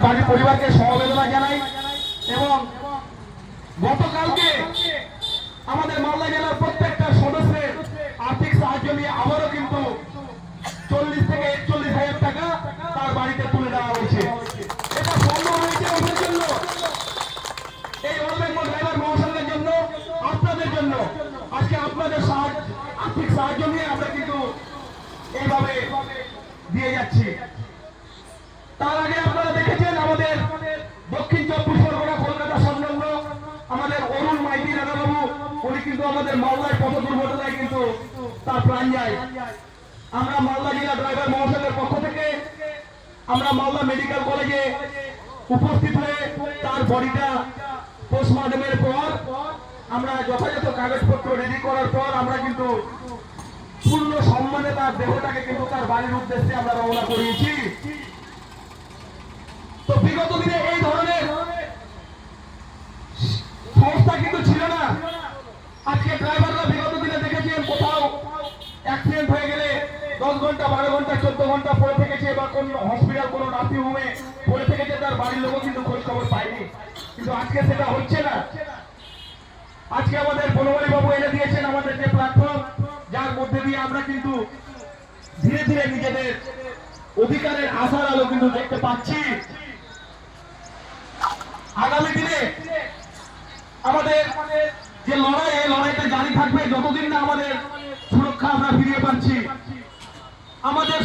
বাড়ির পরিবারকে সমবেদনা জানাই এবং গতকালকে আমাদের মালদা জেলার প্রত্যেকটা সদস্যের আর্থিক সাহায্য নিয়ে আবারও কিন্তু 40 থেকে 41,000 টাকা তার বাড়িতে তুলে দেওয়া হয়েছে। এটা সম্ভব হয়েছে ওদের জন্য, এই অনবেঙ্গল ড্রাইভার মহাসংঘের জন্য, আপনাদের জন্য। আজকে আপনাদের আর্থিক সাহায্য নিয়ে আমরা কিন্তু এইভাবে দিয়ে যাচ্ছি। তার আগে আপনারা দেখেছেন আমাদের দক্ষিণ 24 পরগনা কলকাতা সংলগ্ন আমাদের অরুণ মাইতি দাদাবাবু, উনি কিন্তু আমাদের মালদায় পথ দুর্ঘটনায় কিন্তু তার প্রাণ যায়। আমরা মালদা জেলা ড্রাইভার মহাসংঘের পক্ষ থেকে আমরা মালদা মেডিকেল কলেজে উপস্থিত হয়ে তার বডিটা পোস্টমর্টমের পর আমরা যথাযথ কাগজপত্র রেডি করার পর আমরা কিন্তু পূর্ণ সম্মানে তার দেহটাকে কিন্তু তার বাড়ির উদ্দেশ্যে আমরা রওনা করিয়েছি। তো বিগত দিনে এই ধরনের সংস্থা কিন্তু ছিল না। আজকে ড্রাইভাররা বিগত দিনে দেখেছেন কোথাও অ্যাক্সিডেন্ট হয়ে গেলে 10 ঘন্টা 12 ঘন্টা 14 ঘন্টা পড়ে থেকেছে, বা কোন হসপিটাল কোন নার্সিং হোমে পড়ে থেকেছে, তার বাড়ির লোকও কিন্তু খোঁজ খবর পায়নি। কিন্তু আজকে সেটা হচ্ছে না। আজকে আমাদের বনমালী বাবু এনে দিয়েছেন আমাদের যে প্ল্যাটফর্ম, যার মধ্যে দিয়ে আমরা কিন্তু ধীরে ধীরে নিজেদের অধিকারের আশার আলো কিন্তু দেখতে পাচ্ছি। আগামী দিনে আমাদের যে লড়াই, এই লড়াইটা জারি থাকবে যতদিন না আমাদের সুরক্ষা আমরা ফিরিয়ে পাচ্ছি। আমাদের